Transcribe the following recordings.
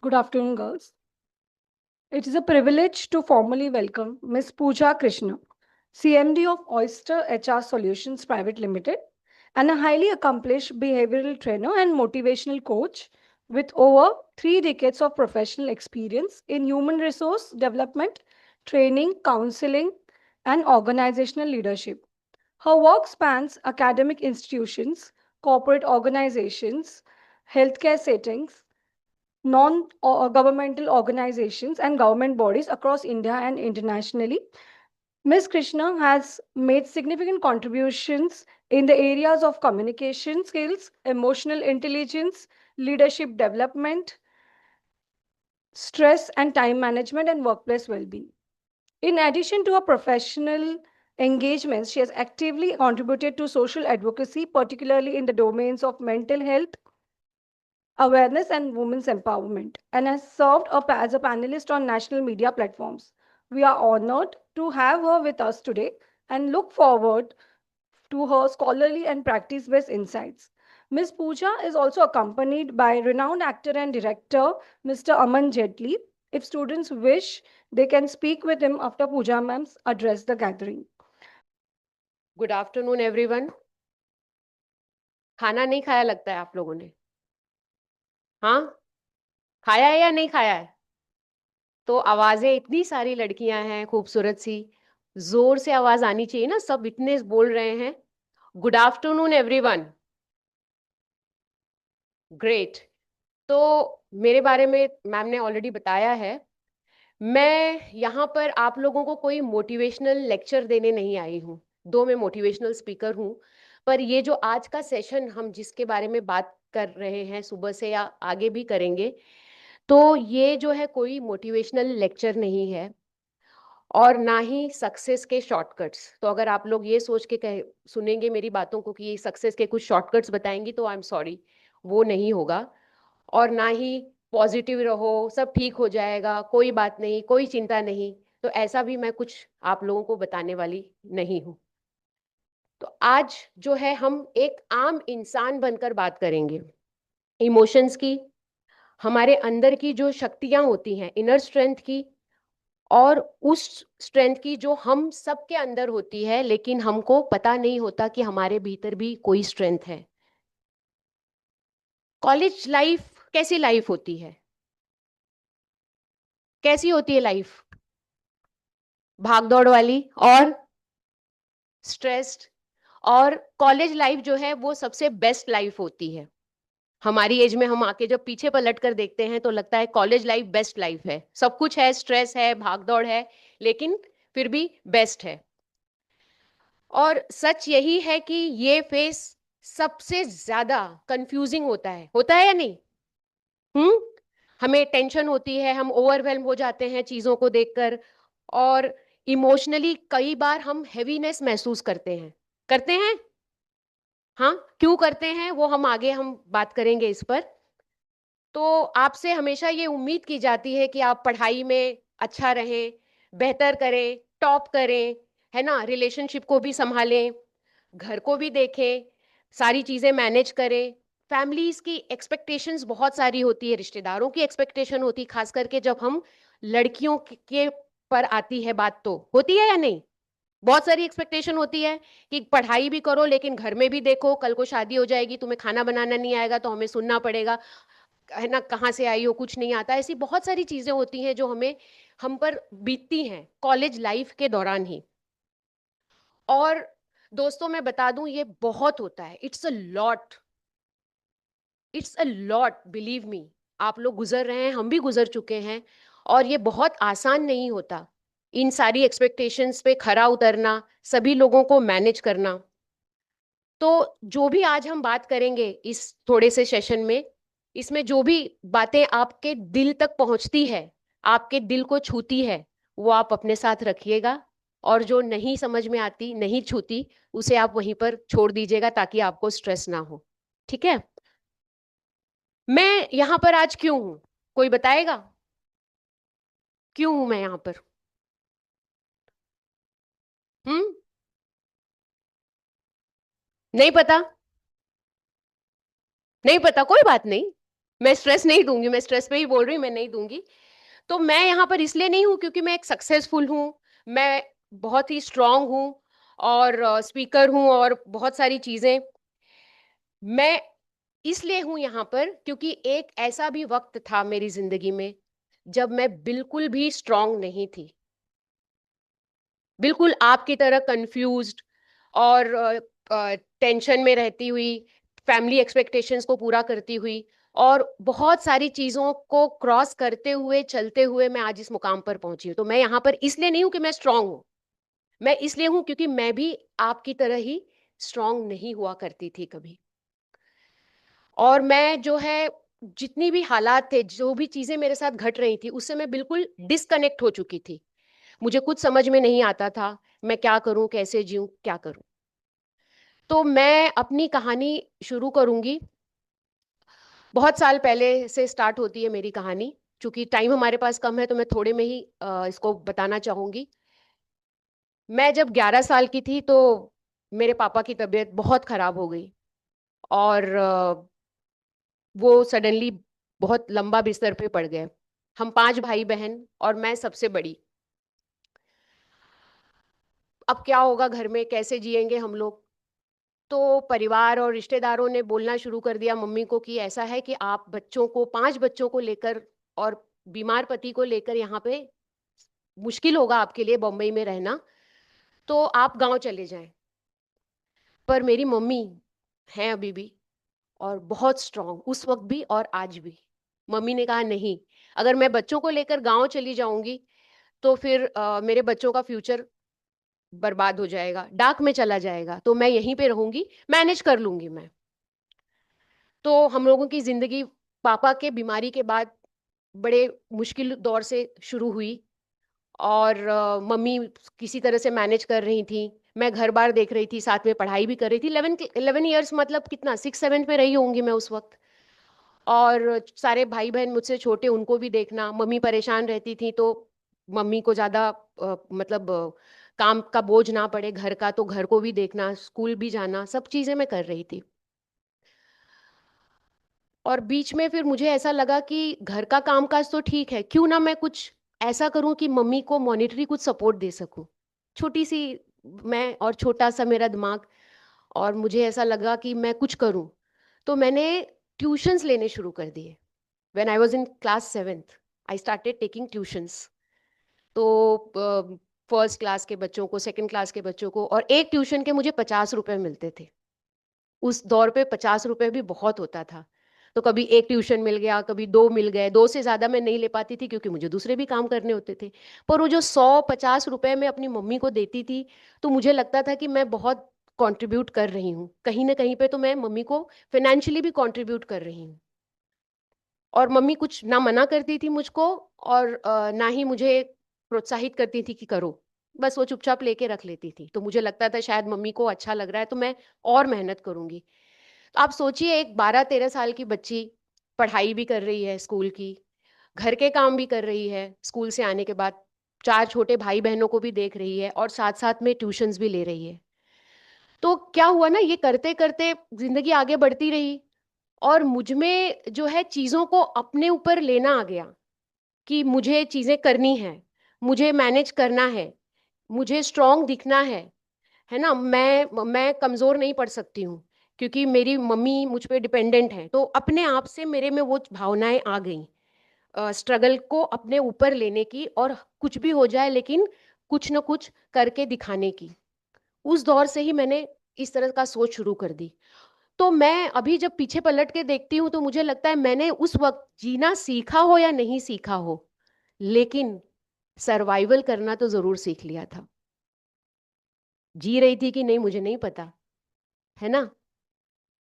Good afternoon, girls. It is a privilege to formally welcome Ms. Pooja Krishna, CMD of Oyster HR Solutions Private Limited, and a highly accomplished behavioral trainer and motivational coach with over 3 decades of professional experience in human resource development, training, counseling, and organizational leadership. Her work spans academic institutions, corporate organizations, healthcare settings, non-governmental organizations and government bodies across India and internationally. Ms. Krishna has made significant contributions in the areas of communication skills, emotional intelligence, leadership development, stress and time management, and workplace well-being. In addition to her professional engagements, she has actively contributed to social advocacy, particularly in the domains of mental health, awareness and women's empowerment, and has served as a panelist on national media platforms. We are honored to have her with us today and look forward to her scholarly and practice based insights. Ms. Pooja is also accompanied by renowned actor and director Mr. Aman Jetli. If students wish, they can speak with him after Pooja ma'am's address the gathering. Good afternoon everyone. खाना नहीं खाया लगता है आप लोगों ने? हाँ, खाया है या नहीं खाया है? तो आवाजें, इतनी सारी लड़कियां हैं खूबसूरत सी, जोर से आवाज आनी चाहिए ना, सब इतने बोल रहे हैं। Good afternoon everyone. ग्रेट। तो मेरे बारे में मैम ने ऑलरेडी बताया है। मैं यहाँ पर आप लोगों को कोई मोटिवेशनल लेक्चर देने नहीं आई हूँ, दो मैं मोटिवेशनल स्पीकर हूँ। पर ये जो आज का सेशन हम जिसके बारे में बात कर रहे हैं सुबह से या आगे भी करेंगे, तो ये जो है कोई मोटिवेशनल लेक्चर नहीं है और ना ही सक्सेस के शॉर्टकट्स। तो अगर आप लोग ये सोच के सुनेंगे मेरी बातों को कि ये सक्सेस के कुछ शॉर्टकट्स बताएंगी, तो आई एम सॉरी, वो नहीं होगा। और ना ही पॉजिटिव रहो, सब ठीक हो जाएगा, कोई बात नहीं, कोई चिंता नहीं, तो ऐसा भी मैं कुछ आप लोगों को बताने वाली नहीं हूँ। तो आज जो है हम एक आम इंसान बनकर बात करेंगे इमोशंस की, हमारे अंदर की जो शक्तियां होती हैं, इनर स्ट्रेंथ की, और उस स्ट्रेंथ की जो हम सबके अंदर होती है, लेकिन हमको पता नहीं होता कि हमारे भीतर भी कोई स्ट्रेंथ है। कॉलेज लाइफ कैसी लाइफ होती है? कैसी होती है लाइफ? भाग दौड़ वाली और स्ट्रेस्ड। और कॉलेज लाइफ जो है वो सबसे बेस्ट लाइफ होती है। हमारी एज में हम आके जब पीछे पलट कर देखते हैं तो लगता है कॉलेज लाइफ बेस्ट लाइफ है, सब कुछ है, स्ट्रेस है, भाग दौड़ है, लेकिन फिर भी बेस्ट है। और सच यही है कि ये फेस सबसे ज्यादा कंफ्यूजिंग होता है या नहीं? हम्म। हमें टेंशन होती है, हम ओवरवेल्म हो जाते हैं चीजों को देखकर, और इमोशनली कई बार हम हेवीनेस महसूस करते हैं। हाँ, क्यों करते हैं वो हम आगे हम बात करेंगे इस पर। तो आपसे हमेशा ये उम्मीद की जाती है कि आप पढ़ाई में अच्छा रहें, बेहतर करें, टॉप करें, है ना, रिलेशनशिप को भी संभालें, घर को भी देखें, सारी चीज़ें मैनेज करें। फैमिलीज की एक्सपेक्टेशंस बहुत सारी होती है, रिश्तेदारों की एक्सपेक्टेशन होती है, खास करके जब हम लड़कियों के पर आती है बात, तो होती है या नहीं? बहुत सारी एक्सपेक्टेशन होती है कि पढ़ाई भी करो लेकिन घर में भी देखो, कल को शादी हो जाएगी, तुम्हें खाना बनाना नहीं आएगा तो हमें सुनना पड़ेगा, है ना, कहाँ से आई हो, कुछ नहीं आता। ऐसी बहुत सारी चीजें होती हैं जो हम पर बीतती हैं कॉलेज लाइफ के दौरान ही। और दोस्तों मैं बता दूं, ये बहुत होता है, it's a lot, believe me. आप लोग गुजर रहे हैं, हम भी गुजर चुके हैं, और ये बहुत आसान नहीं होता इन सारी एक्सपेक्टेशंस पे खरा उतरना, सभी लोगों को मैनेज करना। तो जो भी आज हम बात करेंगे इस थोड़े से सेशन में, इसमें जो भी बातें आपके दिल तक पहुंचती है, आपके दिल को छूती है, वो आप अपने साथ रखिएगा, और जो नहीं समझ में आती, नहीं छूती, उसे आप वहीं पर छोड़ दीजिएगा ताकि आपको स्ट्रेस ना हो। ठीक है? मैं यहाँ पर आज क्यों हूं? कोई बताएगा क्यों हूं मैं यहाँ पर? हम्म। नहीं पता? नहीं पता, कोई बात नहीं। मैं स्ट्रेस नहीं दूंगी, मैं स्ट्रेस पे ही बोल रही हूँ, मैं नहीं दूंगी। तो मैं यहाँ पर इसलिए नहीं हूँ क्योंकि मैं एक सक्सेसफुल हूँ, मैं बहुत ही स्ट्रांग हूँ और स्पीकर हूँ और बहुत सारी चीजें। मैं इसलिए हूँ यहाँ पर क्योंकि एक ऐसा भी वक्त था मेरी जिंदगी में जब मैं बिल्कुल भी स्ट्रांग नहीं थी, बिल्कुल आपकी तरह कंफ्यूज्ड और टेंशन में रहती हुई, फैमिली एक्सपेक्टेशंस को पूरा करती हुई और बहुत सारी चीज़ों को क्रॉस करते हुए चलते हुए मैं आज इस मुकाम पर पहुंची हूँ। तो मैं यहाँ पर इसलिए नहीं हूँ कि मैं स्ट्रांग हूँ, मैं इसलिए हूँ क्योंकि मैं भी आपकी तरह ही स्ट्रांग नहीं हुआ करती थी कभी। और मैं जो है, जितनी भी हालात थे, जो भी चीज़ें मेरे साथ घट रही थी, उससे मैं बिल्कुल डिस्कनेक्ट हो चुकी थी। मुझे कुछ समझ में नहीं आता था, मैं क्या करूं, कैसे जीऊं, क्या करूं। तो मैं अपनी कहानी शुरू करूंगी। बहुत साल पहले से स्टार्ट होती है मेरी कहानी। चूंकि टाइम हमारे पास कम है तो मैं थोड़े में ही इसको बताना चाहूंगी। मैं जब 11 साल की थी तो मेरे पापा की तबीयत बहुत खराब हो गई और वो सडनली बहुत लंबा बिस्तर पे पड़ गए। हम 5 भाई बहन और मैं सबसे बड़ी। अब क्या होगा घर में, कैसे जिएंगे हम लोग। तो परिवार और रिश्तेदारों ने बोलना शुरू कर दिया मम्मी को कि ऐसा है कि आप बच्चों को, 5 बच्चों को लेकर और बीमार पति को लेकर यहाँ पे मुश्किल होगा आपके लिए बम्बई में रहना, तो आप गांव चले जाएं। पर मेरी मम्मी हैं अभी भी और बहुत स्ट्रांग, उस वक्त भी और आज भी। मम्मी ने कहा नहीं, अगर मैं बच्चों को लेकर गांव चली जाऊंगी तो फिर मेरे बच्चों का फ्यूचर बर्बाद हो जाएगा, डाक में चला जाएगा, तो मैं यहीं पे रहूंगी, मैनेज कर लूंगी मैं। तो हम लोगों की जिंदगी पापा के बीमारी के बाद बड़े मुश्किल दौर से शुरू हुई और मम्मी किसी तरह से मैनेज कर रही थी, मैं घर बार देख रही थी, साथ में पढ़ाई भी कर रही थी। 11 ईयर्स मतलब कितना, 6 7 में रही होंगी मैं उस वक्त। और सारे भाई बहन मुझसे छोटे, उनको भी देखना, मम्मी परेशान रहती थी तो मम्मी को ज़्यादा मतलब काम का बोझ ना पड़े घर का, तो घर को भी देखना, स्कूल भी जाना, सब चीज़ें मैं कर रही थी। और बीच में फिर मुझे ऐसा लगा कि घर का कामकाज तो ठीक है, क्यों ना मैं कुछ ऐसा करूं कि मम्मी को मॉनेटरी कुछ सपोर्ट दे सकूं। छोटी सी मैं और छोटा सा मेरा दिमाग, और मुझे ऐसा लगा कि मैं कुछ करूं। तो मैंने ट्यूशंस लेने शुरू कर दिए। When I was in class 7th I started taking tuitions. तो फर्स्ट क्लास के बच्चों को, सेकंड क्लास के बच्चों को, और एक ट्यूशन के मुझे 50 रुपए मिलते थे। उस दौर पे 50 रुपए भी बहुत होता था। तो कभी एक ट्यूशन मिल गया, कभी दो मिल गए, दो से ज़्यादा मैं नहीं ले पाती थी क्योंकि मुझे दूसरे भी काम करने होते थे। पर वो जो 100 50 रुपए मैं अपनी मम्मी को देती थी, तो मुझे लगता था कि मैं बहुत कंट्रीब्यूट कर रही हूँ कहीं ना कहीं पे, तो मैं मम्मी को फाइनेंशियली भी कंट्रीब्यूट कर रही हूँ। और मम्मी कुछ ना मना करती थी मुझको और ना ही मुझे प्रोत्साहित करती थी कि करो। बस वो चुपचाप लेके रख लेती थी, तो मुझे लगता था शायद मम्मी को अच्छा लग रहा है तो मैं और मेहनत करूंगी। तो आप सोचिए, एक 12 13 साल की बच्ची पढ़ाई भी कर रही है स्कूल की, घर के काम भी कर रही है स्कूल से आने के बाद, 4 छोटे भाई बहनों को भी देख रही है और साथ साथ में ट्यूशंस भी ले रही है। तो क्या हुआ ना, ये करते करते जिंदगी आगे बढ़ती रही और मुझ में जो है चीज़ों को अपने ऊपर लेना आ गया कि मुझे चीज़ें करनी है, मुझे मैनेज करना है, मुझे स्ट्रांग दिखना है ना। मैं कमज़ोर नहीं पड़ सकती हूँ क्योंकि मेरी मम्मी मुझ पे डिपेंडेंट है। तो अपने आप से मेरे में वो भावनाएं आ गई, स्ट्रगल को अपने ऊपर लेने की, और कुछ भी हो जाए लेकिन कुछ ना कुछ करके दिखाने की। उस दौर से ही मैंने इस तरह का सोच शुरू कर दी। तो मैं अभी जब पीछे पलट के देखती हूँ तो मुझे लगता है मैंने उस वक्त जीना सीखा हो या नहीं सीखा हो, लेकिन सर्वाइवल करना तो जरूर सीख लिया था। जी रही थी कि नहीं मुझे नहीं पता, है ना।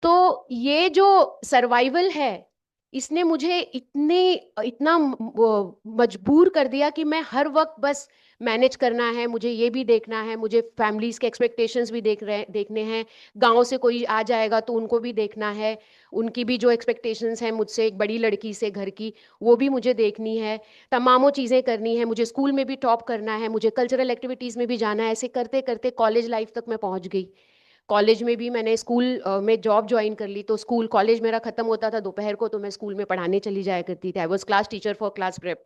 तो ये जो सर्वाइवल है, इसने मुझे इतना मजबूर कर दिया कि मैं हर वक्त बस मैनेज करना है, मुझे ये भी देखना है, मुझे फैमिलीज के एक्सपेक्टेशंस भी देखने हैं। गांव से कोई आ जाएगा तो उनको भी देखना है, उनकी भी जो एक्सपेक्टेशंस हैं मुझसे, एक बड़ी लड़की से घर की, वो भी मुझे देखनी है। तमामों चीज़ें करनी है, मुझे स्कूल में भी टॉप करना है, मुझे कल्चरल एक्टिविटीज़ में भी जाना है। ऐसे करते करते कॉलेज लाइफ तक मैं पहुंच गई। कॉलेज में भी मैंने स्कूल में जॉब ज्वाइन कर ली, तो स्कूल कॉलेज मेरा खत्म होता था दोपहर को, तो मैं स्कूल में पढ़ाने चली जाया करती थी। I was class teacher for class prep.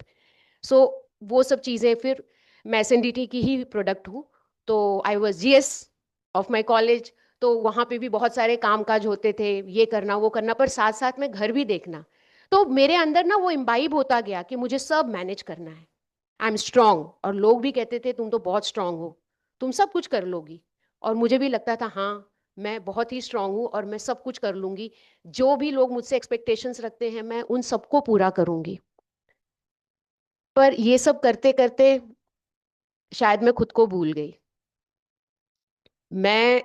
So वो सब चीज़ें, फिर मैं एसएनडीटी की ही प्रोडक्ट हूँ, तो I was GS of my college. तो वहाँ पे भी बहुत सारे काम काज होते थे, ये करना वो करना, पर साथ साथ में घर भी देखना। तो मेरे अंदर ना वो इम्बाइब होता गया कि मुझे सब मैनेज करना है। आई एम स्ट्रांग, और लोग भी कहते थे तुम तो बहुत स्ट्रांग हो, तुम सब कुछ कर लोगी। और मुझे भी लगता था हाँ, मैं बहुत ही स्ट्रांग हूँ और मैं सब कुछ कर लूंगी। जो भी लोग मुझसे एक्सपेक्टेशंस रखते हैं, मैं उन सबको पूरा करूंगी। पर ये सब करते करते शायद मैं खुद को भूल गई। मैं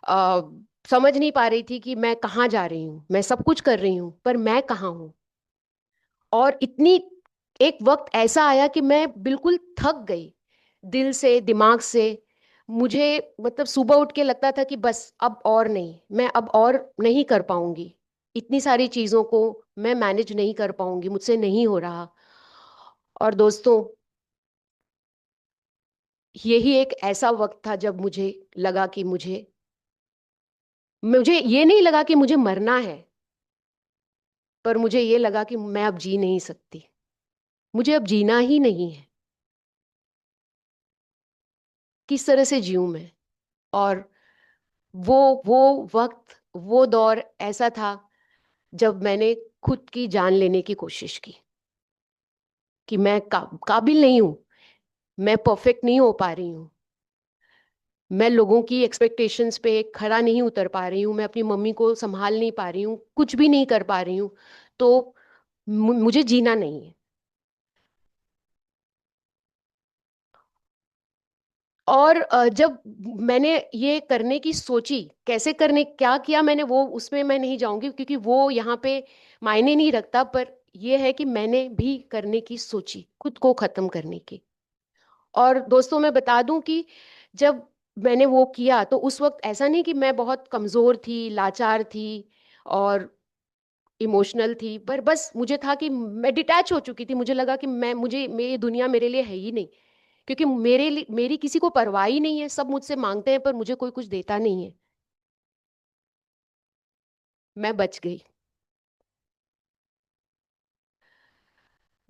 अ, समझ नहीं पा रही थी कि मैं कहाँ जा रही हूँ। मैं सब कुछ कर रही हूँ, पर मैं कहाँ हूँ। और इतनी एक वक्त ऐसा आया कि मैं बिल्कुल थक गई, दिल से दिमाग से। मुझे मतलब सुबह उठ के लगता था कि बस अब और नहीं, मैं अब और नहीं कर पाऊंगी। इतनी सारी चीज़ों को मैं मैनेज नहीं कर पाऊंगी, मुझसे नहीं हो रहा। और दोस्तों, यही एक ऐसा वक्त था जब मुझे लगा कि मुझे ये नहीं लगा कि मुझे मरना है, पर मुझे ये लगा कि मैं अब जी नहीं सकती, मुझे अब जीना ही नहीं है। किस तरह से जीऊं मैं। और वो वक्त, वो दौर ऐसा था जब मैंने खुद की जान लेने की कोशिश की कि मैं काबिल नहीं हूं, मैं परफेक्ट नहीं हो पा रही हूँ, मैं लोगों की एक्सपेक्टेशंस पे खरा नहीं उतर पा रही हूँ, मैं अपनी मम्मी को संभाल नहीं पा रही हूँ, कुछ भी नहीं कर पा रही हूँ। तो मुझे जीना नहीं है। और जब मैंने ये करने की सोची, कैसे करने, क्या किया मैंने, वो उसमें मैं नहीं जाऊंगी क्योंकि वो यहाँ पे मायने नहीं रखता। पर ये है कि मैंने भी करने की सोची, खुद को ख़त्म करने की। और दोस्तों, मैं बता दूं कि जब मैंने वो किया तो उस वक्त ऐसा नहीं कि मैं बहुत कमज़ोर थी, लाचार थी और इमोशनल थी, पर बस मुझे था कि मैं डिटैच हो चुकी थी। मुझे लगा कि मुझे मेरी दुनिया मेरे लिए है ही नहीं, क्योंकि मेरी किसी को परवाह ही नहीं है। सब मुझसे मांगते हैं पर मुझे कोई कुछ देता नहीं है। मैं बच गई।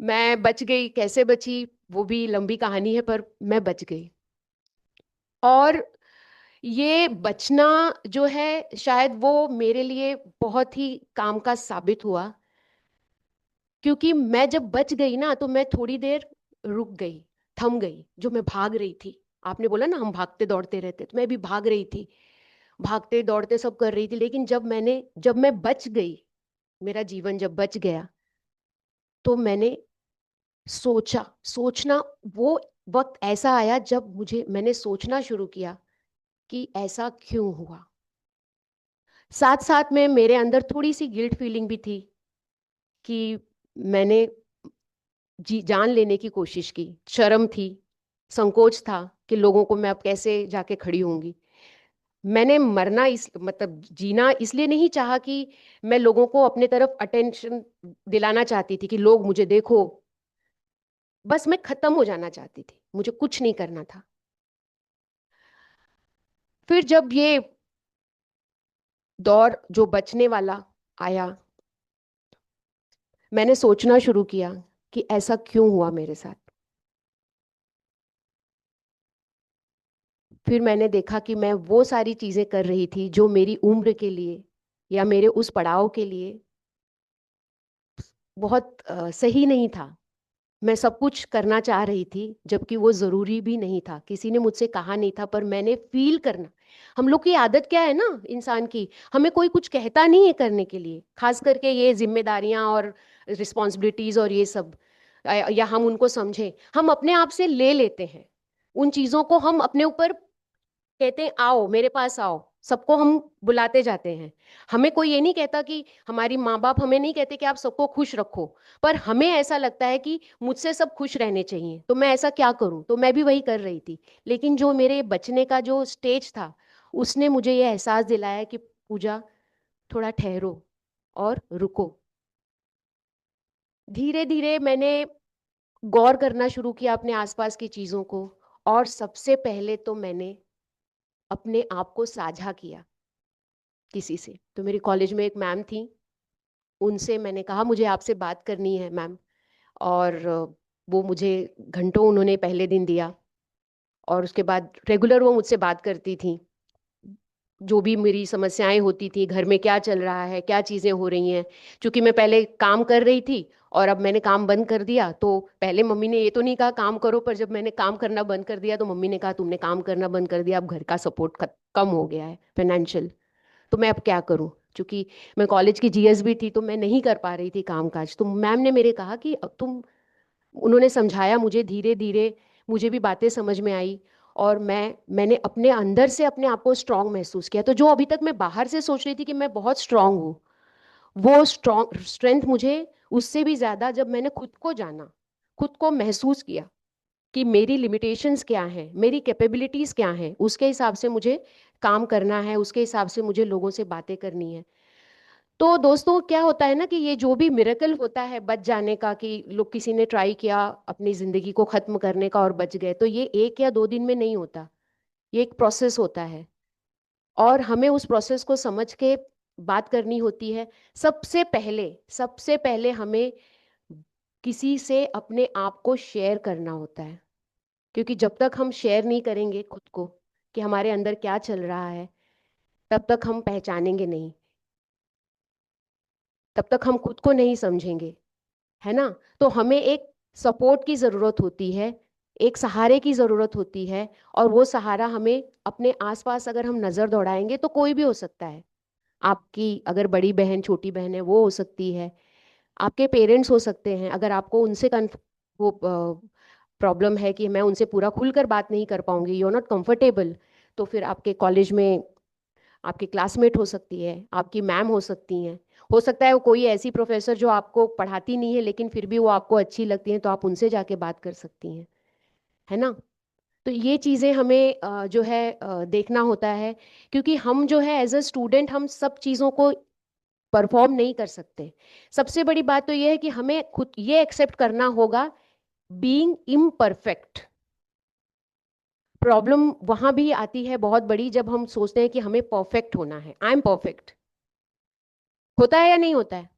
मैं बच गई, कैसे बची वो भी लंबी कहानी है, पर मैं बच गई। और ये बचना जो है, शायद वो मेरे लिए बहुत ही काम का साबित हुआ, क्योंकि मैं जब बच गई ना तो मैं थोड़ी देर रुक गई, थम गई। जो मैं भाग रही थी, आपने बोला ना हम भागते दौड़ते रहते, तो मैं भी भाग रही थी, भागते दौड़ते सब कर रही थी। लेकिन जब मैं बच गई, मेरा जीवन जब बच गया, तो मैंने सोचना, वो वक्त ऐसा आया जब मैंने सोचना शुरू किया कि ऐसा क्यों हुआ। साथ साथ में मेरे अंदर थोड़ी सी गिल्ट फीलिंग भी थी कि मैंने जान लेने की कोशिश की, शर्म थी, संकोच था कि लोगों को मैं अब कैसे जाके खड़ी होंगी। मैंने मरना इस मतलब जीना इसलिए नहीं चाहा कि मैं लोगों को अपने तरफ अटेंशन दिलाना चाहती थी कि लोग मुझे देखो। बस मैं खत्म हो जाना चाहती थी, मुझे कुछ नहीं करना था। फिर जब ये दौर जो बचने वाला आया, मैंने सोचना शुरू किया कि ऐसा क्यों हुआ मेरे साथ। फिर मैंने देखा कि मैं वो सारी चीजें कर रही थी जो मेरी उम्र के लिए या मेरे उस पड़ाव के लिए बहुत सही नहीं था। मैं सब कुछ करना चाह रही थी, जबकि वो ज़रूरी भी नहीं था। किसी ने मुझसे कहा नहीं था, पर मैंने फील करना। हम लोग की आदत क्या है ना इंसान की, हमें कोई कुछ कहता नहीं है करने के लिए, खास करके ये जिम्मेदारियां और रिस्पॉन्सिबिलिटीज़ और ये सब, या हम उनको समझें, हम अपने आप से ले लेते हैं उन चीज़ों को। हम अपने ऊपर कहते हैं आओ मेरे पास आओ, सबको हम बुलाते जाते हैं। हमें कोई ये नहीं कहता कि, हमारी माँ बाप हमें नहीं कहते कि आप सबको खुश रखो, पर हमें ऐसा लगता है कि मुझसे सब खुश रहने चाहिए, तो मैं ऐसा क्या करूं। तो मैं भी वही कर रही थी। लेकिन जो मेरे बचने का जो स्टेज था, उसने मुझे ये एहसास दिलाया कि पूजा, थोड़ा ठहरो और रुको। धीरे धीरे मैंने गौर करना शुरू किया अपने आसपास की चीज़ों को। और सबसे पहले तो मैंने अपने आप को साझा किया किसी से। तो मेरे कॉलेज में एक मैम थी, उनसे मैंने कहा मुझे आपसे बात करनी है मैम, और वो मुझे घंटों उन्होंने पहले दिन दिया, और उसके बाद रेगुलर वो मुझसे बात करती थी। जो भी मेरी समस्याएं होती थी, घर में क्या चल रहा है, क्या चीज़ें हो रही हैं। क्योंकि मैं पहले काम कर रही थी और अब मैंने काम बंद कर दिया, तो पहले मम्मी ने ये तो नहीं कहा काम करो, पर जब मैंने काम करना बंद कर दिया तो मम्मी ने कहा तुमने काम करना बंद कर दिया, अब घर का सपोर्ट कम हो गया है फाइनेंशियल, तो मैं अब क्या करूं। क्योंकि मैं कॉलेज की जीएस भी थी, तो मैं नहीं कर पा रही थी काम काज। तो मैम ने मेरे कहा कि अब तुम, उन्होंने समझाया मुझे, धीरे धीरे मुझे भी बातें समझ में आई, और मैंने अपने अंदर से अपने आप को स्ट्रांग महसूस किया। तो जो अभी तक मैं बाहर से सोच रही थी कि मैं बहुत स्ट्रांग हूँ, वो स्ट्रांग स्ट्रेंथ मुझे उससे भी ज़्यादा जब मैंने खुद को जाना, खुद को महसूस किया कि मेरी लिमिटेशंस क्या हैं, मेरी कैपेबिलिटीज़ क्या हैं, उसके हिसाब से मुझे काम करना है, उसके हिसाब से मुझे लोगों से बातें करनी है। तो दोस्तों क्या होता है ना कि ये जो भी मिरेकल होता है बच जाने का, कि लोग, किसी ने ट्राई किया अपनी ज़िंदगी को ख़त्म करने का और बच गए, तो ये 1 या 2 दिन में नहीं होता, ये एक प्रोसेस होता है, और हमें उस प्रोसेस को समझ के बात करनी होती है। सबसे पहले हमें किसी से अपने आप को शेयर करना होता है, क्योंकि जब तक हम शेयर नहीं करेंगे खुद को कि हमारे अंदर क्या चल रहा है, तब तक हम पहचानेंगे नहीं, तब तक हम खुद को नहीं समझेंगे, है ना। तो हमें एक सपोर्ट की ज़रूरत होती है, एक सहारे की ज़रूरत होती है, और वो सहारा हमें अपने आसपास अगर हम नज़र दौड़ाएंगे तो कोई भी हो सकता है। आपकी अगर बड़ी बहन, छोटी बहन है, वो हो सकती है, आपके पेरेंट्स हो सकते हैं। अगर आपको उनसे वो प्रॉब्लम है कि मैं उनसे पूरा खुलकर बात नहीं कर पाऊंगी, यू आर नॉट कंफर्टेबल, तो फिर आपके कॉलेज में आपकी क्लासमेट हो सकती है, आपकी मैम हो सकती हैं, हो सकता है वो कोई ऐसी प्रोफेसर जो आपको पढ़ाती नहीं है लेकिन फिर भी वो आपको अच्छी लगती हैं, तो आप उनसे जाके बात कर सकती हैं, है ना। तो ये चीज़ें हमें जो है देखना होता है, क्योंकि हम जो है एज अ स्टूडेंट हम सब चीज़ों को परफॉर्म नहीं कर सकते। सबसे बड़ी बात तो ये है कि हमें खुद ये एक्सेप्ट करना होगा बीइंग इम्परफेक्ट। प्रॉब्लम वहां भी आती है बहुत बड़ी, जब हम सोचते हैं कि हमें परफेक्ट होना है, आई एम परफेक्ट। होता है या नहीं होता है?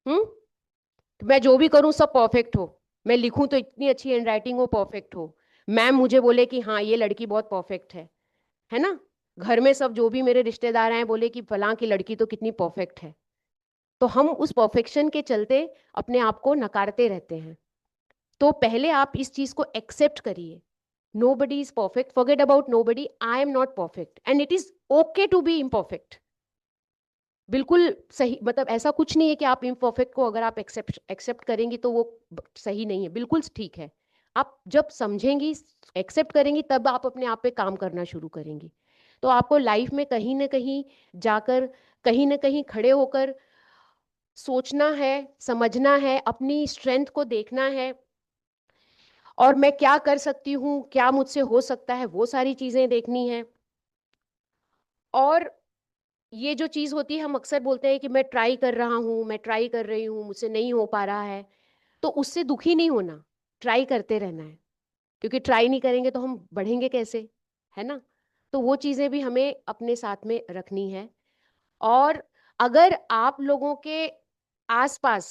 हम्म। मैं जो भी करूं सब परफेक्ट हो, मैं लिखूं तो इतनी अच्छी हैंडराइटिंग हो, परफेक्ट हो, मैम मुझे बोले कि हाँ ये लड़की बहुत परफेक्ट है ना। घर में सब जो भी मेरे रिश्तेदार हैं बोले कि फलां की लड़की तो कितनी परफेक्ट है। तो हम उस परफेक्शन के चलते अपने आप को नकारते रहते हैं। तो पहले आप इस चीज को एक्सेप्ट करिए, nobody is perfect, forget about nobody, I am not perfect and it is okay to be imperfect. बिल्कुल सही, मतलब ऐसा कुछ नहीं है कि आप इम्परफेक्ट को अगर आप एक्सेप्ट एक्सेप्ट करेंगी तो वो सही नहीं है, बिल्कुल ठीक है। आप जब समझेंगी, एक्सेप्ट करेंगी, तब आप अपने आप पे काम करना शुरू करेंगी। तो आपको लाइफ में कहीं ना कहीं जाकर, कहीं ना कहीं खड़े होकर सोचना है, समझना है, अपनी स्ट्रेंथ को देखना है, और मैं क्या कर सकती हूँ, क्या मुझसे हो सकता है, वो सारी चीज़ें देखनी है। और ये जो चीज़ होती है, हम अक्सर बोलते हैं कि मैं ट्राई कर रहा हूँ, मैं ट्राई कर रही हूँ, मुझसे नहीं हो पा रहा है, तो उससे दुखी नहीं होना, ट्राई करते रहना है, क्योंकि ट्राई नहीं करेंगे तो हम बढ़ेंगे कैसे, है ना। तो वो चीज़ें भी हमें अपने साथ में रखनी है। और अगर आप लोगों के आसपास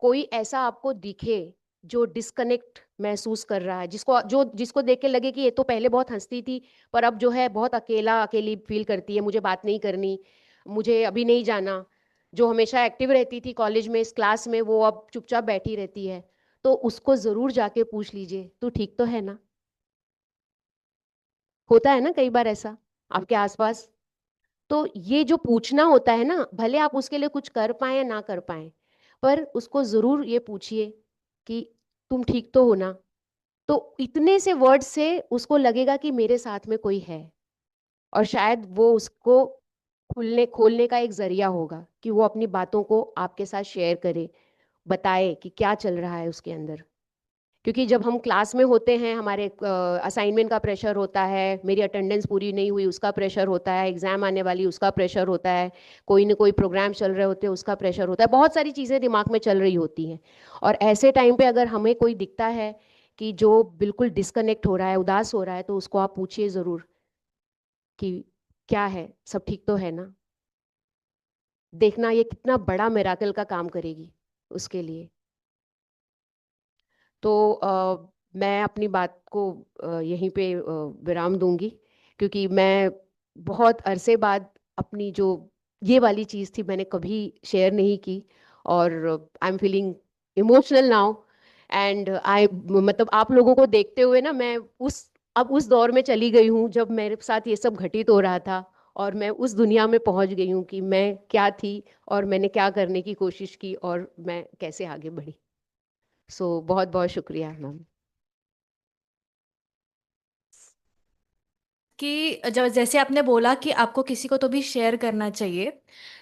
कोई ऐसा आपको दिखे जो डिस्कनेक्ट महसूस कर रहा है, जिसको देख के लगे कि ये तो पहले बहुत हंसती थी पर अब जो है बहुत अकेली फील करती है, मुझे बात नहीं करनी, मुझे अभी नहीं जाना, जो हमेशा एक्टिव रहती थी कॉलेज में, इस क्लास में, वो अब चुपचाप बैठी रहती है, तो उसको ज़रूर जाके पूछ लीजिए तू ठीक तो है ना। होता है ना कई बार ऐसा आपके आसपास। तो ये जो पूछना होता है ना, भले आप उसके लिए कुछ कर पाए या ना कर पाए, पर उसको जरूर ये पूछिए कि तुम ठीक तो हो ना। तो इतने से वर्ड से उसको लगेगा कि मेरे साथ में कोई है, और शायद वो उसको खुलने खोलने का एक जरिया होगा कि वो अपनी बातों को आपके साथ शेयर करे, बताए कि क्या चल रहा है उसके अंदर। क्योंकि जब हम क्लास में होते हैं, हमारे असाइनमेंट का प्रेशर होता है, मेरी अटेंडेंस पूरी नहीं हुई उसका प्रेशर होता है, एग्जाम आने वाली उसका प्रेशर होता है, कोई ना कोई प्रोग्राम चल रहे होते हैं उसका प्रेशर होता है, बहुत सारी चीज़ें दिमाग में चल रही होती हैं। और ऐसे टाइम पे अगर हमें कोई दिखता है कि जो बिल्कुल डिस्कनेक्ट हो रहा है, उदास हो रहा है, तो उसको आप पूछिए ज़रूर कि क्या है, सब ठीक तो है ना, देखना ये कितना बड़ा मिराकल का काम करेगी उसके लिए। तो मैं अपनी बात को यहीं पे विराम दूंगी, क्योंकि मैं बहुत अरसे बाद अपनी जो ये वाली चीज़ थी मैंने कभी शेयर नहीं की, और आई am feeling emotional now. And I मतलब आप लोगों को देखते हुए ना मैं अब उस दौर में चली गई हूँ जब मेरे साथ ये सब घटित हो रहा था, और मैं उस दुनिया में पहुंच गई हूँ कि मैं क्या थी और मैंने क्या करने की कोशिश की और मैं कैसे आगे बढ़ी। सो बहुत बहुत शुक्रिया मैम। कि जब जैसे आपने बोला कि आपको किसी को तो भी शेयर करना चाहिए,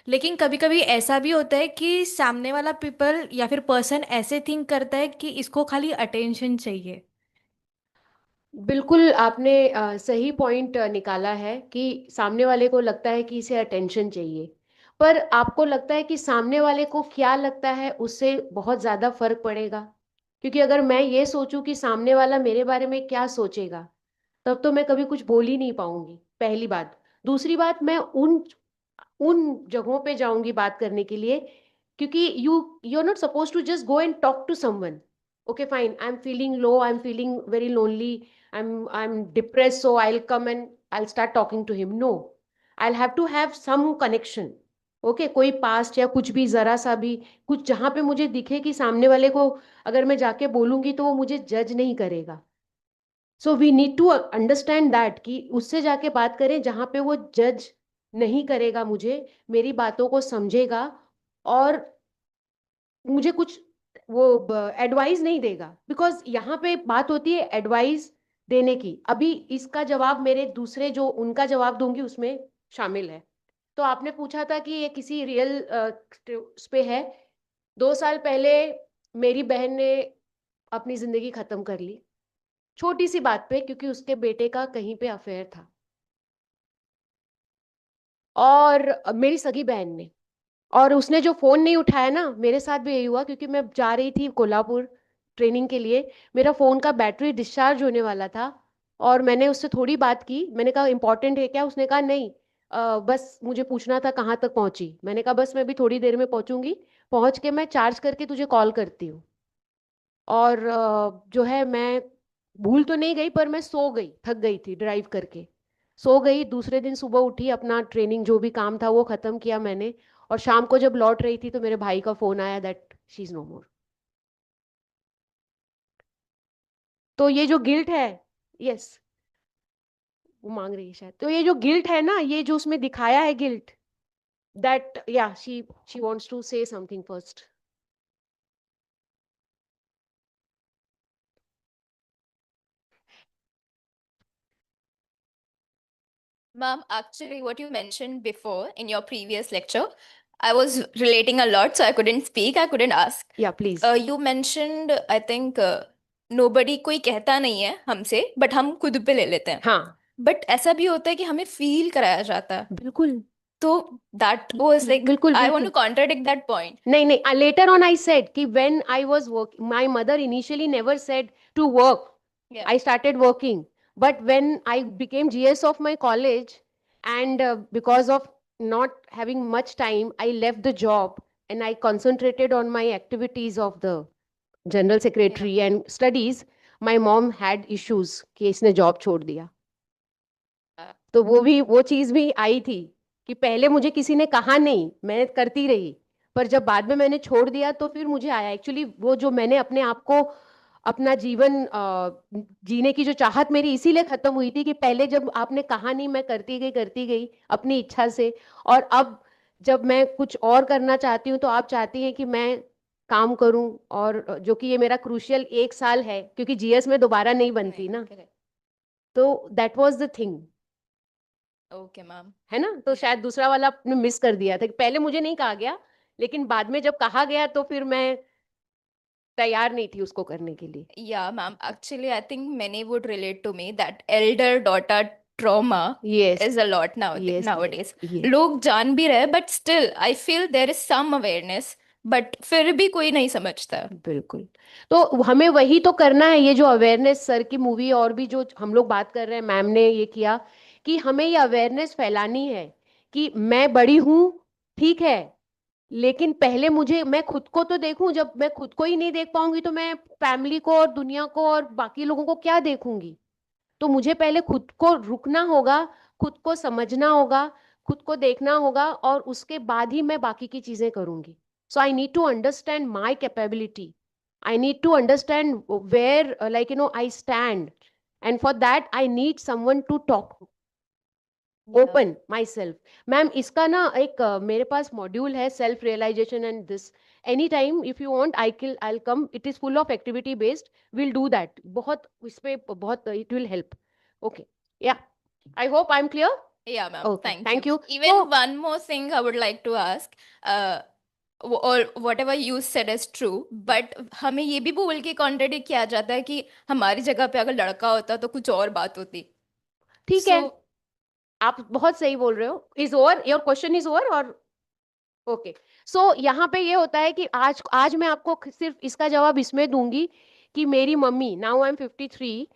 लेकिन कभी कभी ऐसा भी होता है कि सामने वाला पीपल या फिर पर्सन ऐसे थिंक करता है कि इसको खाली अटेंशन चाहिए। बिल्कुल आपने सही पॉइंट निकाला है कि सामने वाले को लगता है कि इसे अटेंशन चाहिए, पर आपको लगता है कि सामने वाले को क्या लगता है उससे बहुत ज़्यादा फर्क पड़ेगा। क्योंकि अगर मैं ये सोचूं कि सामने वाला मेरे बारे में क्या सोचेगा, तब तो मैं कभी कुछ बोल ही नहीं पाऊंगी, पहली बात। दूसरी बात, मैं उन उन जगहों पे जाऊंगी बात करने के लिए, क्योंकि you are not suppose to just go and talk to someone. Okay fine, I am feeling low, I am feeling very lonely, I am depress, so I'll come and I'll start talking to him. No, I'll have to have some connection. Okay कोई past या कुछ भी जरा सा भी कुछ जहाँ पे मुझे दिखे कि सामने वाले को अगर मैं जाके बोलूंगी तो वो मुझे जज नहीं करेगा। So we need to understand that कि उससे जाके बात करें जहाँ पे वो जज नहीं करेगा मुझे, मेरी बातों को समझेगा और मुझे कुछ वो एडवाइस नहीं देगा। बिकॉज यहाँ पे बात होती है एडवाइस देने की, अभी इसका जवाब मेरे दूसरे जो उनका जवाब दूंगी उसमें शामिल है। तो आपने पूछा था कि ये किसी रियल उस पे है। 2 साल पहले मेरी बहन ने अपनी जिंदगी खत्म कर ली, छोटी सी बात पे, क्योंकि उसके बेटे का कहीं पे अफेयर था। और मेरी सगी बहन ने, और उसने जो फोन नहीं उठाया ना, मेरे साथ भी यही हुआ, क्योंकि मैं जा रही थी कोल्हापुर ट्रेनिंग के लिए, मेरा फोन का बैटरी डिस्चार्ज होने वाला था, और मैंने उससे थोड़ी बात की। मैंने कहा इंपॉर्टेंट है क्या? उसने कहा नहीं, बस मुझे पूछना था कहाँ तक पहुंची। मैंने कहा बस मैं भी थोड़ी देर में पहुंचूंगी, पहुंच के मैं चार्ज करके तुझे कॉल करती हूँ। और जो है मैं भूल तो नहीं गई, पर मैं सो गई, थक गई थी ड्राइव करके, सो गई। दूसरे दिन सुबह उठी, अपना ट्रेनिंग जो भी काम था वो खत्म किया मैंने, और शाम को जब लौट रही थी तो मेरे भाई का फोन आया दैट शी इज नो मोर। तो ये जो गिल्ट है, यस, वो मांग रही है शायद, तो ये जो गिल्ट है ना, ये जो उसमें दिखाया है गिल्ट, दैट या she wants to say something first. Ma'am, actually, what you mentioned before in your previous lecture, I was relating a lot, so I couldn't speak, I couldn't ask. या please. You mentioned, I think, nobody कोई कहता नहीं है हमसे, but हम खुद पे ले लेते हैं. हाँ But ऐसा भी होता है कि हमें feel कराया जाता है. बिल्कुल तो that was like, बिल्कुल I want बिल्कुल। to contradict that point. नहीं नहीं, later on I said कि when I was working, my mother initially never said to work. Yeah. I started working, but when I became GS of my college, and because of not having much time, I left the job and I concentrated on my activities of the general secretary and studies. My mom had issues कि इसने job छोड़ दिया। तो वो चीज भी आई थी कि पहले मुझे किसी ने कहा नहीं, मैं करती रही, पर जब बाद में मैंने छोड़ दिया तो फिर मुझे आया एक्चुअली वो जो मैंने अपने आप को अपना जीवन जीने की जो चाहत मेरी इसीलिए खत्म हुई थी कि पहले जब आपने कहा नहीं, मैं करती गई अपनी इच्छा से, और अब जब मैं कुछ और करना चाहती हूँ तो आप चाहती हैं कि मैं काम करूं, और जो कि ये मेरा क्रूशियल 1 साल है, क्योंकि जीएस में दोबारा नहीं बनती ना। Correct. तो that was the thing, Okay, ma'am. है ना। तो शायद दूसरा वाला आपने मिस कर दिया था कि पहले मुझे नहीं कहा गया, लेकिन बाद में जब कहा गया तो फिर मैं तैयार नहीं थी उसको करने के लिए। Yeah, ma'am. Actually, I think many would relate to me that elder daughter trauma Yes, is a lot yes, nowadays. yes. लोग जान भी रहे, but still, I feel there is some awareness, but फिर भी कोई नहीं समझता. बिल्कुल। तो हमें वही तो करना है, ये जो अवेयरनेस सर की मूवी और भी जो हम लोग बात कर रहे हैं, मैम ने ये किया कि हमें ये अवेयरनेस फैलानी है कि मैं बड़ी हूँ, ठीक है, लेकिन पहले मैं खुद को तो देखूं। जब मैं खुद को ही नहीं देख पाऊंगी तो मैं फैमिली को और दुनिया को और बाकी लोगों को क्या देखूंगी। तो मुझे पहले खुद को रुकना होगा, खुद को समझना होगा, खुद को देखना होगा, और उसके बाद ही मैं बाकी की चीजें करूंगी. So I need to understand my capability. I need to understand where, I stand. And for that, I need someone to talk to. Yeah. Open myself. Ma'am, इसका ना एक मेरे पास मॉड्यूल है, self realization and this. Anytime if you want, I'll come. It is full of activity based. We'll do that. बहुत इस पे बहुत it will help. Okay. Yeah. I hope I'm clear. Yeah, ma'am. Okay. Thank Thank you. you. Even So- one more thing I would like to ask. Or whatever you said is true, but हमें ये भी बोल के contradict किया जाता है कि हमारी जगह पे अगर लड़का होता तो कुछ और बात होती. ठीक है, So, आप बहुत सही बोल रहे हो. Is over, your question is over और ओके. सो यहाँ पे ये होता है कि आज मैं आपको सिर्फ इसका जवाब इसमें दूंगी कि मेरी mummy, now I am 53,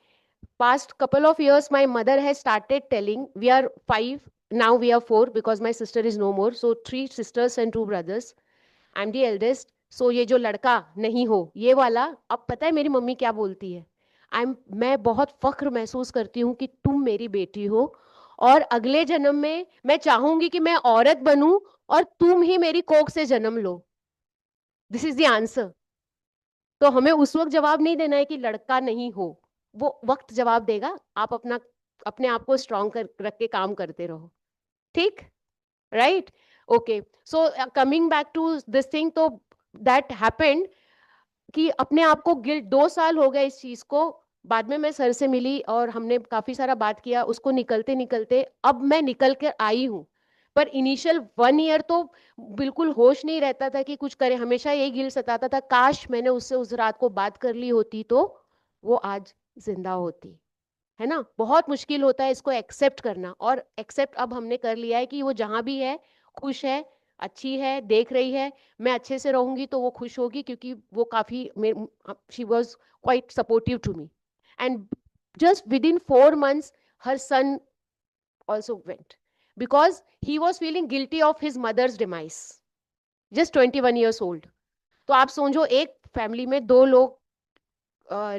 past couple of years my mother has started telling, we are 5 now, we are 4 because my sister is no more, so 3 sisters and 2 brothers. I'm the eldest. So ये जो लड़का नहीं हो ये वाला, अब पता है मेरी मम्मी क्या बोलती है? मैं बहुत फख्र महसूस करती हूँ कि तुम मेरी बेटी हो, और अगले जन्म में मैं चाहूंगी कि मैं औरत बनूं और तुम ही मेरी कोख से जन्म लो. This is the answer. तो हमें उस वक्त जवाब नहीं देना है कि लड़का नहीं हो, वो वक्त जवाब देगा. आप अपने आप को स्ट्रांग रख के काम करते रहो. ठीक, right, okay. So coming back to this thing, तो दैट हैपेंड कि अपने आप को गिल्ट, 2 साल हो गए इस चीज को. बाद में मैं सर से मिली और हमने काफी सारा बात किया, उसको निकलते निकलते अब मैं निकल कर आई हूँ. पर इनिशियल 1 ईयर तो बिल्कुल होश नहीं रहता था कि कुछ करे. हमेशा यही गिल्ट सताता था, काश मैंने उससे उस रात को बात कर ली होती तो वो आज जिंदा होती. है ना, बहुत मुश्किल होता है इसको एक्सेप्ट करना, और एक्सेप्ट अब हमने कर लिया है कि वो जहाँ भी है खुश है, अच्छी है, देख रही है. मैं अच्छे से रहूंगी तो वो खुश होगी, क्योंकि वो काफी, she was quite supportive to me. And just within 4 months her son also went because he was feeling guilty of his mother's demise, just 21 years old. तो आप सोचो, एक फैमिली में 2 लोग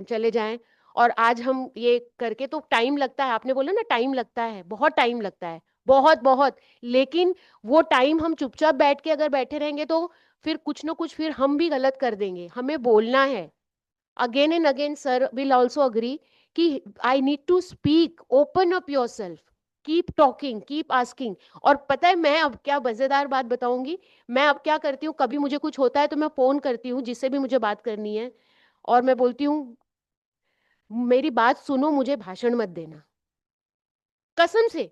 चले जाएं, और आज हम ये करके, तो टाइम लगता है. आपने बोला ना टाइम लगता है, बहुत टाइम लगता है, बहुत बहुत. लेकिन वो टाइम हम चुपचाप बैठ के अगर बैठे रहेंगे तो फिर कुछ ना कुछ फिर हम भी गलत कर देंगे. हमें बोलना है. Again and again sir will also agree कि I need to speak, open up yourself, keep talking, keep asking. और पता है मैं अब क्या मजेदार बात बताऊंगी, मैं अब क्या करती हूँ, कभी मुझे कुछ होता है तो मैं फोन करती हूँ जिससे भी मुझे बात करनी है, और मैं बोलती हूँ मेरी बात सुनो, मुझे भाषण मत देना. कसम से.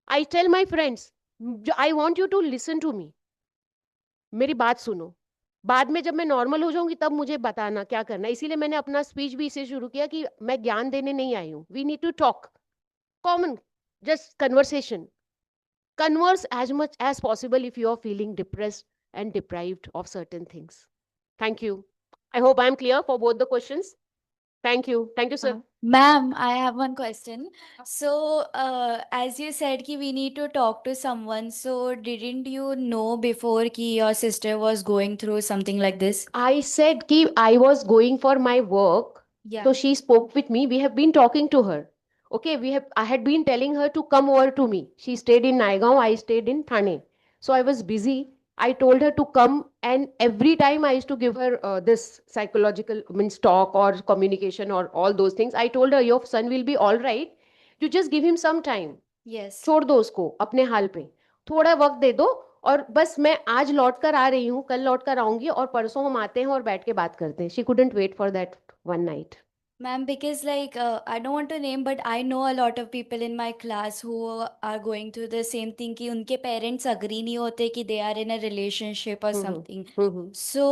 I tell my friends, I want you to listen to me, मेरी बात सुनो. बाद में जब मैं नॉर्मल हो जाऊंगी तब मुझे बताना क्या करना है. इसीलिए मैंने अपना स्पीच भी इसे शुरू किया कि मैं ज्ञान देने नहीं आई हूँ. We need to talk, come on, just conversation. Converse as much as possible if you are feeling depressed and deprived of certain things. Thank you. I hope I am clear for both the questions. Thank you. Thank you, sir. Ma'am, I have one question. So, as you said कि we need to talk to someone, so didn't you know before कि your sister was going through something like this? I said कि I was going for my work. Yeah. So she spoke with me. We have been talking to her. Okay, I had been telling her to come over to me. She stayed in Naigaon, I stayed in Thane. So I was busy. I told her to come, and every time I used to give her this psychological, means talk or communication or all those things. I told her your son will be all right. You just give him some time. Yes. छोड़ दो उसको अपने हाल पे, थोड़ा वक्त दे दो. और बस मैं आज लौट कर आ रही हूँ, कल लौट कर आऊंगी, और परसों हम आते हैं और बैठ के बात करते हैं. She couldn't wait for that one night. Ma'am, because like I don't want to name, but I know a lot of people in my class who are going through the same thing कि उनके parents agree नहीं होते कि they are in a relationship or something. So,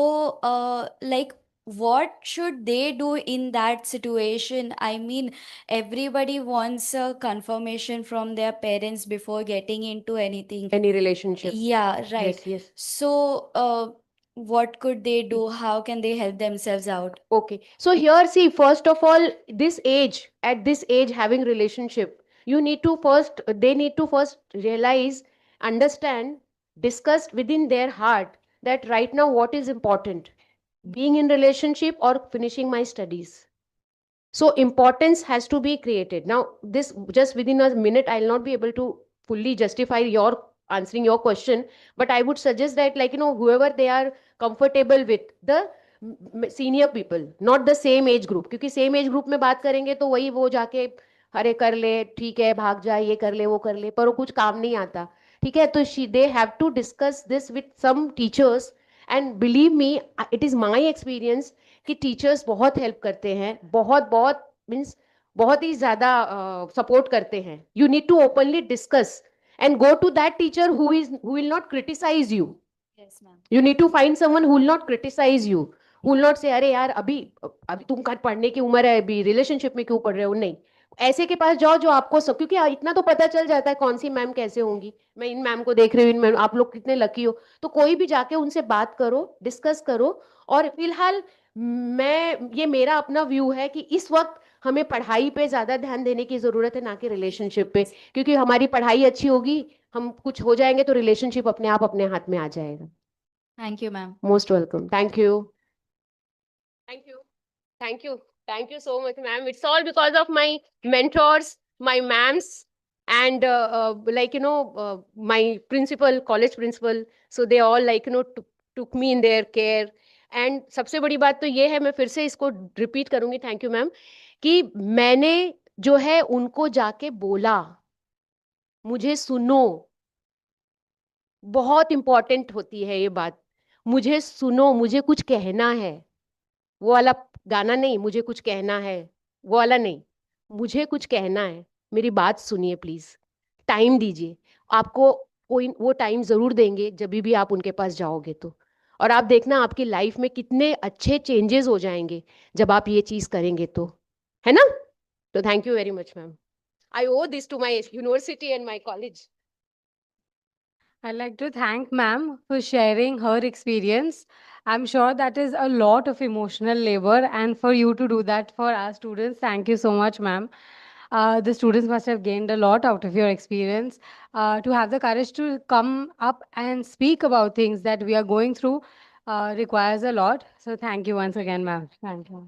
like, what should they do in that situation? I mean, everybody wants a confirmation from their parents before getting into anything. Any relationship. Yeah, right. Yes, yes. So, what could they do? How can they help themselves out? Okay. So here, see, first of all, at this age, having relationship, they need to first realize, understand, discuss within their heart that right now what is important, being in relationship or finishing my studies. So importance has to be created. Now, this just within a minute, I'll not be able to fully justify your answering your question, but I would suggest that, like, whoever they are comfortable with, the senior people, not the same age group, क्योंकि same age group में बात करेंगे तो वही वो जाके अरे कर ले, ठीक है, भाग जा, ये कर ले, वो कर ले, पर वो कुछ काम नहीं आता. ठीक है, तो they have to discuss this with some teachers, and believe me, it is my experience कि टीचर्स बहुत हेल्प करते हैं, बहुत बहुत मीन्स बहुत ही ज़्यादा सपोर्ट करते हैं. You need to openly discuss and go to that teacher who will not criticize you. Yes, ma'am. You need to find someone who will not criticize you, who will not say अरे यार अभी अभी तुम पढ़ने की उम्र है, अभी रिलेशनशिप में क्यों पढ़ रहे हो. नहीं, ऐसे के पास जाओ जो आपको सब, क्योंकि इतना तो पता चल जाता है कौन सी मैम कैसे होंगी. मैं इन मैम को देख रही हूँ, इन मैम, आप लोग कितने लकी हो. तो कोई भी जाके उनसे बात करो, डिस्कस करो. और फिलहाल ये मेरा अपना व्यू है कि इस वक्त हमें पढ़ाई पे ज्यादा ध्यान देने की जरूरत है, ना कि रिलेशनशिप पे, क्योंकि हमारी पढ़ाई अच्छी होगी, हम कुछ हो जाएंगे तो रिलेशनशिप अपने आप अपने हाथ में आ जाएगा. Thank you, ma'am. Most welcome. Thank you. Thank you. Thank you. Thank you so much, ma'am. It's all because of my mentors, my ma'ams, and my principal, college principal. So they all took me in their care. And सबसे बड़ी बात तो ये है, मैं फिर से इसको रिपीट करूंगी, थैंक यू मैम, कि मैंने जो है उनको जाके बोला, मुझे सुनो. बहुत इंपॉर्टेंट होती है ये बात, मुझे सुनो, मुझे कुछ कहना है. वो वाला गाना नहीं, मुझे कुछ कहना है, वो वाला नहीं, मुझे कुछ कहना है, मेरी बात सुनिए प्लीज. टाइम दीजिए. आपको कोई वो टाइम जरूर देंगे जब भी आप उनके पास जाओगे तो. और आप देखना आपकी लाइफ में कितने अच्छे चेंजेस हो जाएंगे जब आप ये चीज करेंगे तो, है ना. तो thank you very much ma'am. I owe this to my university and my college. I'd like to thank ma'am for sharing her experience. I'm sure that is a lot of emotional labor, and for you to do that for our students, thank you so much, ma'am. The students must have gained a lot out of your experience. To have the courage to come up and speak about things that we are going through requires a lot. So thank you once again, ma'am. Thank you.